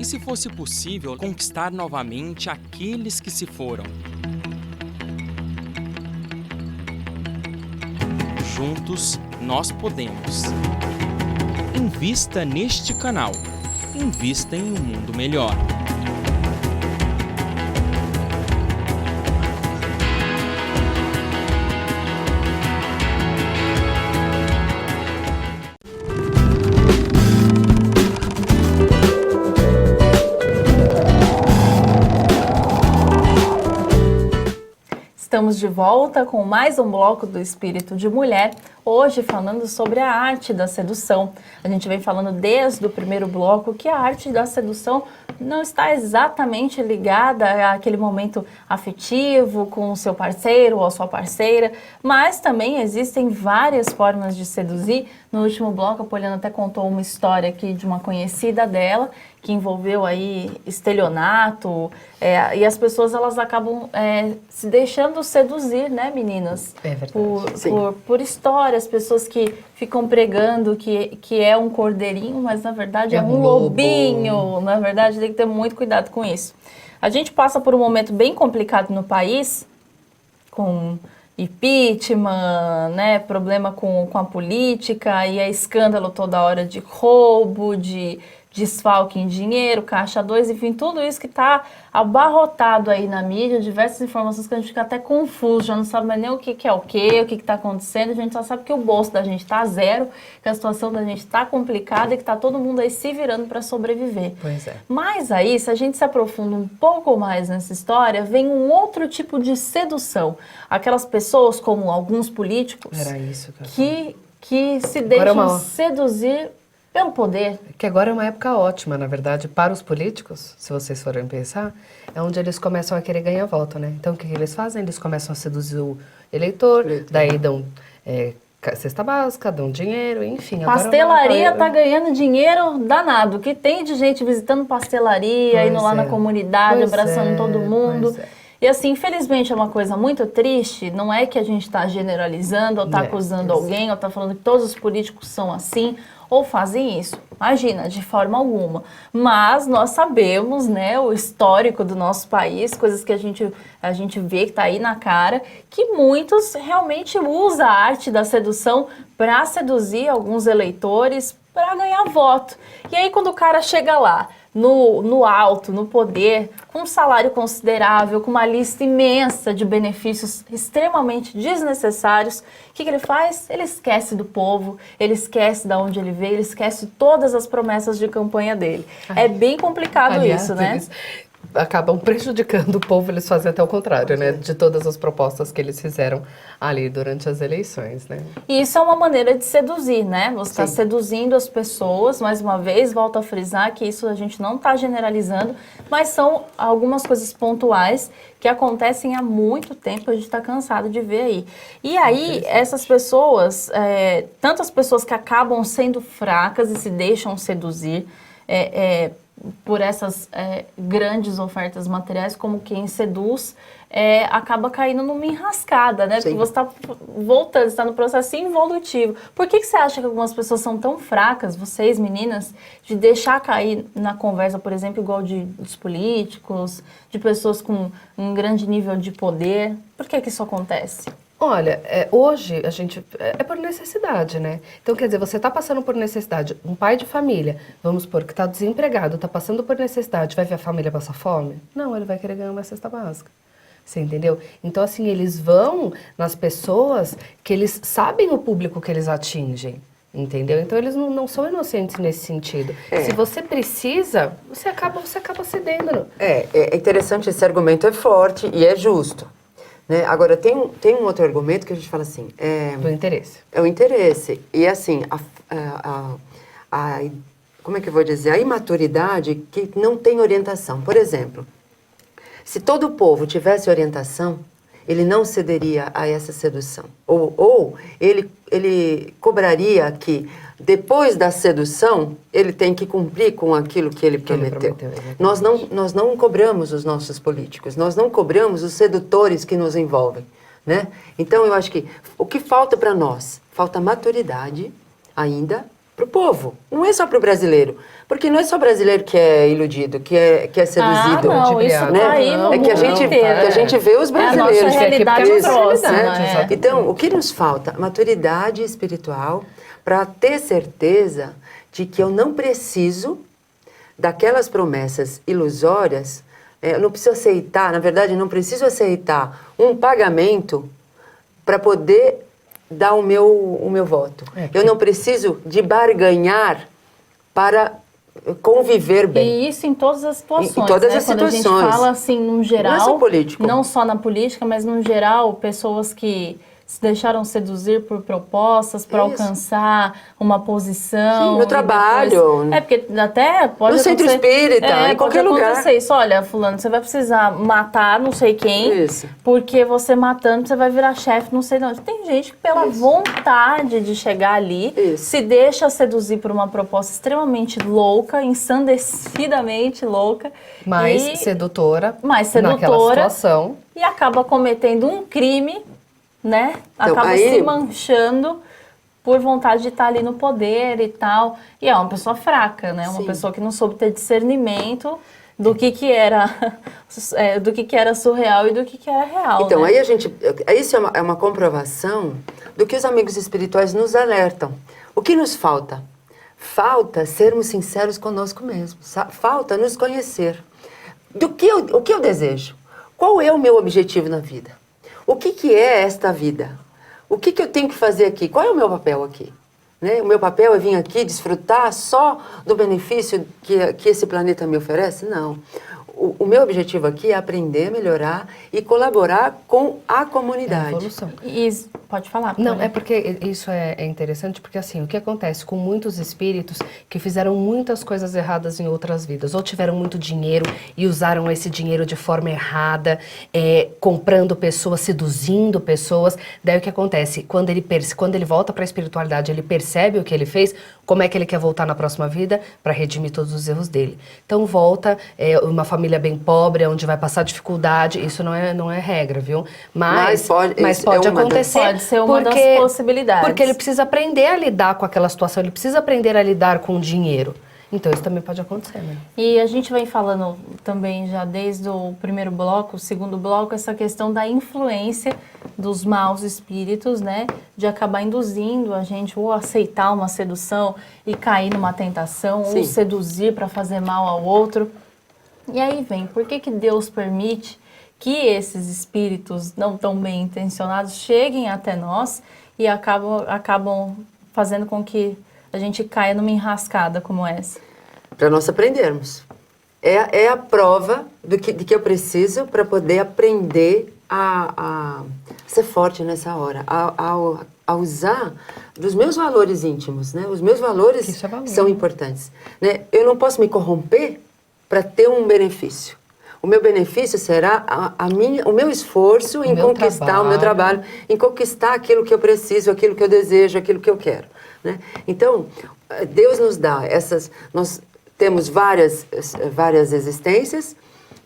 E se fosse possível conquistar novamente aqueles que se foram? Juntos, nós podemos. Invista neste canal. Invista em um mundo melhor. Estamos de volta com mais um bloco do Espírito de Mulher, hoje falando sobre a arte da sedução. A gente vem falando desde o primeiro bloco que a arte da sedução não está exatamente ligada àquele momento afetivo com o seu parceiro ou a sua parceira, mas também existem várias formas de seduzir. No último bloco, a Poliana até contou uma história aqui de uma conhecida dela, que envolveu aí estelionato, e as pessoas elas acabam se deixando seduzir, né, meninas? É verdade. Por histórias, pessoas que ficam pregando que é um cordeirinho, mas na verdade é um lobinho. Na verdade, tem que ter muito cuidado com isso. A gente passa por um momento bem complicado no país, com impeachment, né, problema com a política, e é escândalo toda hora de roubo, de desfalque em dinheiro, caixa 2, enfim, tudo isso que está abarrotado aí na mídia, diversas informações que a gente fica até confuso, já não sabe mais nem o que é o que está acontecendo, a gente só sabe que o bolso da gente está zero, que a situação da gente está complicada e que está todo mundo aí se virando para sobreviver. Pois é. Mas aí, se a gente se aprofunda um pouco mais nessa história, vem um outro tipo de sedução. Aquelas pessoas, como alguns políticos, Era isso que se deixam seduzir pelo poder. Que agora é uma época ótima, na verdade, para os políticos, se vocês forem pensar, é onde eles começam a querer ganhar voto, né? Então, o que eles fazem? Eles começam a seduzir o eleitor, daí dão cesta básica, dão dinheiro, enfim. Pastelaria tá ganhando dinheiro danado. O que tem de gente visitando pastelaria, indo lá na comunidade, abraçando todo mundo. E assim, infelizmente é uma coisa muito triste, não é que a gente está generalizando, ou está acusando alguém, ou está falando que todos os políticos são assim, ou fazem isso. Imagina, de forma alguma. Mas nós sabemos, né, o histórico do nosso país, coisas que a gente vê que está aí na cara, que muitos realmente usam a arte da sedução para seduzir alguns eleitores, para ganhar voto. E aí quando o cara chega lá, no alto, no poder, com um salário considerável, com uma lista imensa de benefícios extremamente desnecessários, o que ele faz? Ele esquece do povo, ele esquece de onde ele veio, ele esquece todas as promessas de campanha dele. É bem complicado isso, né? Eles acabam prejudicando o povo, eles fazem até o contrário, né? De todas as propostas que eles fizeram ali durante as eleições, né? E isso é uma maneira de seduzir, né? Você está seduzindo as pessoas, mais uma vez, volto a frisar que isso a gente não está generalizando, mas são algumas coisas pontuais que acontecem há muito tempo, a gente está cansado de ver aí. E aí, essas pessoas, tantas pessoas que acabam sendo fracas e se deixam seduzir, por essas grandes ofertas materiais, como quem seduz, acaba caindo numa enrascada, né? Porque você está voltando, está no processo involutivo. Por que você acha que algumas pessoas são tão fracas, vocês, meninas, de deixar cair na conversa, por exemplo, igual dos políticos, de pessoas com um grande nível de poder? Por que isso acontece? Olha, hoje a gente é por necessidade, né? Então, quer dizer, você está passando por necessidade. Um pai de família, vamos supor, que está desempregado, está passando por necessidade, vai ver a família passar fome? Não, ele vai querer ganhar uma cesta básica. Você entendeu? Então, assim, eles vão nas pessoas que eles sabem o público que eles atingem. Entendeu? Então, eles não são inocentes nesse sentido. Se você precisa, você acaba cedendo. É interessante, esse argumento é forte e é justo. Né? Agora, tem um outro argumento que a gente fala assim... Do interesse. É o interesse. E, assim, como é que eu vou dizer? A imaturidade que não tem orientação. Por exemplo, se todo o povo tivesse orientação, ele não cederia a essa sedução. Ou ele cobraria que, depois da sedução, ele tem que cumprir com aquilo que ele prometeu. Nós não cobramos os nossos políticos, nós não cobramos os sedutores que nos envolvem, né? Então, eu acho que o que falta para nós? Falta maturidade ainda para o povo, não é só para o brasileiro. Porque não é só brasileiro que é iludido, que é seduzido. Não, isso né? tá aí no é que a gente, mundo inteiro. que a gente vê os brasileiros. É a nossa realidade Isso, próxima, né? Então, o que nos falta? Maturidade espiritual para ter certeza de que eu não preciso daquelas promessas ilusórias, eu não preciso aceitar, na verdade, não preciso aceitar um pagamento para poder dar o meu voto. Eu não preciso de barganhar para conviver bem. E isso em todas as situações. Em todas as Quando situações. a gente fala assim, num geral, não é só político. Não só na política, mas num geral, pessoas que se deixaram seduzir por propostas para alcançar uma posição. Sim, no trabalho. Depois, porque até pode no centro espírita, em qualquer lugar. Pode acontecer isso. Olha, fulano, você vai precisar matar não sei quem, porque você matando, você vai virar chefe não sei de onde. Tem gente que pela vontade de chegar ali, se deixa seduzir por uma proposta extremamente louca, ensandecidamente louca. Mais sedutora. Mais naquela sedutora. situação. E acaba cometendo um crime, né? Então, acaba se manchando por vontade de estar ali no poder e tal. E é uma pessoa fraca, né? Uma pessoa que não soube ter discernimento do que era do que era surreal e do que era real. Então, né? aí isso é uma comprovação do que os amigos espirituais nos alertam. O que nos falta? Falta sermos sinceros conosco mesmos. Falta nos conhecer. O que eu desejo? Qual é o meu objetivo na vida? O que é esta vida? O que eu tenho que fazer aqui? Qual é o meu papel aqui? Né? O meu papel é vir aqui desfrutar só do benefício que esse planeta me oferece? Não. O meu objetivo aqui é aprender, melhorar e colaborar com a comunidade. É a evolução. Pode falar. Não, é porque isso é interessante, porque assim, o que acontece com muitos espíritos que fizeram muitas coisas erradas em outras vidas, ou tiveram muito dinheiro e usaram esse dinheiro de forma errada, comprando pessoas, seduzindo pessoas, daí o que acontece? Quando ele volta para a espiritualidade, ele percebe o que ele fez, como é que ele quer voltar na próxima vida para redimir todos os erros dele. Então volta, uma família bem pobre, onde vai passar dificuldade, isso não é regra, viu? Mas pode acontecer. Pode ser uma das possibilidades. Porque ele precisa aprender a lidar com aquela situação, ele precisa aprender a lidar com o dinheiro. Então isso também pode acontecer, né? E a gente vem falando também já desde o primeiro bloco, o segundo bloco, essa questão da influência dos maus espíritos, né? De acabar induzindo a gente ou aceitar uma sedução e cair numa tentação, ou seduzir para fazer mal ao outro. E aí vem, por que Deus permite que esses espíritos não tão bem intencionados cheguem até nós e acabam fazendo com que a gente caia numa enrascada como essa? Para nós aprendermos. É a prova de que eu preciso para poder aprender a ser forte nessa hora, a usar dos meus valores íntimos, né? Os meus valores são importantes, né? Eu não posso me corromper para ter um benefício. O meu benefício será o meu esforço em conquistar o meu trabalho, em conquistar aquilo que eu preciso, aquilo que eu desejo, aquilo que eu quero, né? Então, Deus nos dá nós temos várias existências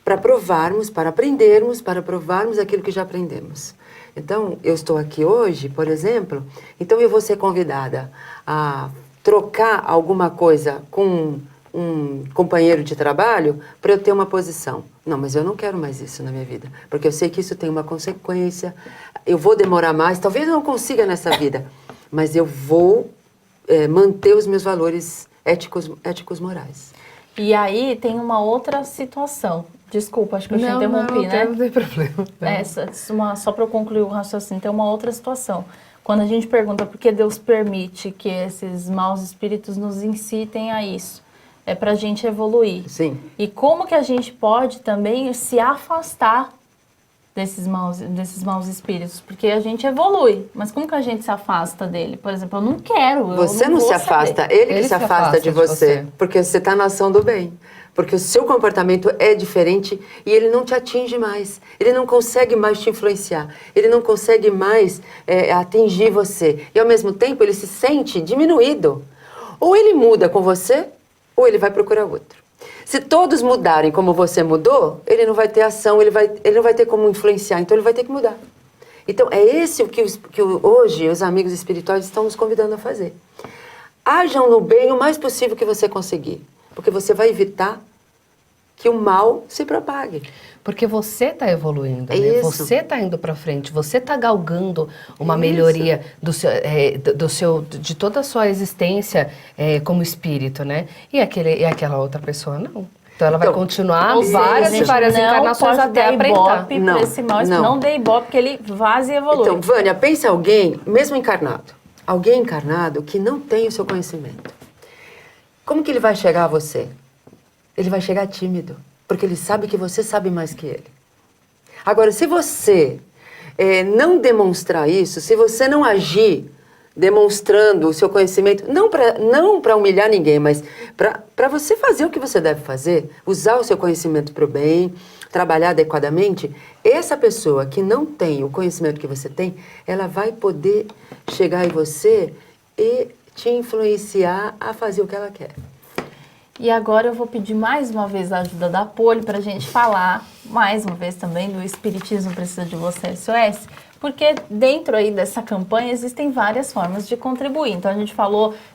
para provarmos, para aprendermos, para provarmos aquilo que já aprendemos. Então, eu estou aqui hoje, por exemplo, então eu vou ser convidada a trocar alguma coisa com um companheiro de trabalho para eu ter uma posição. Não, mas eu não quero mais isso na minha vida, porque eu sei que isso tem uma consequência, eu vou demorar mais, talvez eu não consiga nessa vida, mas eu vou manter os meus valores éticos morais. E aí tem uma outra situação. Desculpa, acho que eu te interrompi, né? Não tem problema. Só para eu concluir o raciocínio, tem uma outra situação. Quando a gente pergunta por que Deus permite que esses maus espíritos nos incitem a isso, é para a gente evoluir. Sim. E como que a gente pode também se afastar desses maus espíritos? Porque a gente evolui, mas como que a gente se afasta dele? Por exemplo, eu não quero. Você não se afasta, ele que se afasta de você, porque você está na ação do bem. Porque o seu comportamento é diferente e ele não te atinge mais. Ele não consegue mais te influenciar. Ele não consegue mais atingir você. E, ao mesmo tempo, ele se sente diminuído. Ou ele muda com você, ou ele vai procurar outro. Se todos mudarem como você mudou, ele não vai ter ação, ele não vai ter como influenciar. Então, ele vai ter que mudar. Então, é esse o que hoje os amigos espirituais estão nos convidando a fazer. hajam no bem o mais possível que você conseguir, porque você vai evitar que o mal se propague. Porque você está evoluindo, né? Isso. Você está indo para frente, você está galgando uma melhoria de toda a sua existência como espírito, né? E aquela outra pessoa não. Então ela vai continuar várias e várias encarnações até aprender. Não, esse mal, não dê ibope, porque ele vaza e evolui. Então, Vânia, pensa alguém, mesmo encarnado, alguém encarnado que não tem o seu conhecimento. Como que ele vai chegar a você? Ele vai chegar tímido, porque ele sabe que você sabe mais que ele. Agora, se você não demonstrar isso, se você não agir demonstrando o seu conhecimento, não para humilhar ninguém, mas para você fazer o que você deve fazer, usar o seu conhecimento para o bem, trabalhar adequadamente, essa pessoa que não tem o conhecimento que você tem, ela vai poder chegar em você e te influenciar a fazer o que ela quer. E agora eu vou pedir mais uma vez a ajuda da Poli para a gente falar mais uma vez também do Espiritismo Precisa de Você SOS, porque dentro aí dessa campanha existem várias formas de contribuir. Então a gente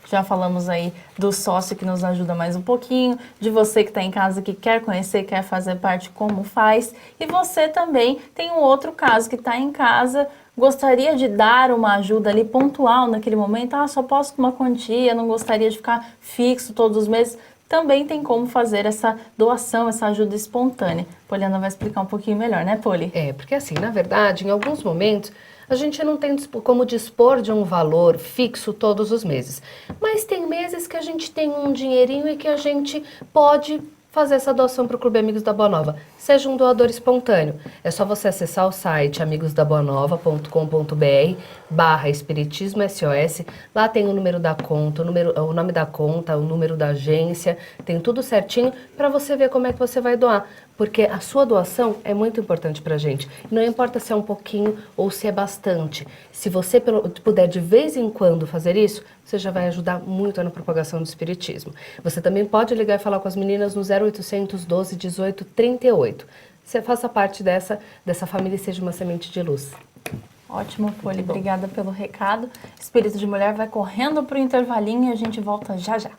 já falamos aí do sócio que nos ajuda mais um pouquinho, de você que está em casa que quer conhecer, quer fazer parte, como faz, e você também tem um outro caso que está em casa, gostaria de dar uma ajuda ali pontual naquele momento, só posso com uma quantia, não gostaria de ficar fixo todos os meses. Também tem como fazer essa doação, essa ajuda espontânea. Poliana vai explicar um pouquinho melhor, né, Poli? Porque assim, na verdade, em alguns momentos, a gente não tem como dispor de um valor fixo todos os meses. Mas tem meses que a gente tem um dinheirinho e que a gente pode fazer essa doação para o Clube Amigos da Boa Nova. Seja um doador espontâneo. É só você acessar o site amigosdaboanova.com.br/Espiritismo SOS. Lá tem o número da conta, o nome da conta, o número da agência. Tem tudo certinho para você ver como é que você vai doar. Porque a sua doação é muito importante para a gente. Não importa se é um pouquinho ou se é bastante. Se você puder de vez em quando fazer isso, você já vai ajudar muito na propagação do Espiritismo. Você também pode ligar e falar com as meninas no 0800 12 18 38. Você faça parte dessa família e seja uma semente de luz. Ótimo, Poli. Obrigada pelo recado. Espírito de Mulher vai correndo para o intervalinho e a gente volta já já.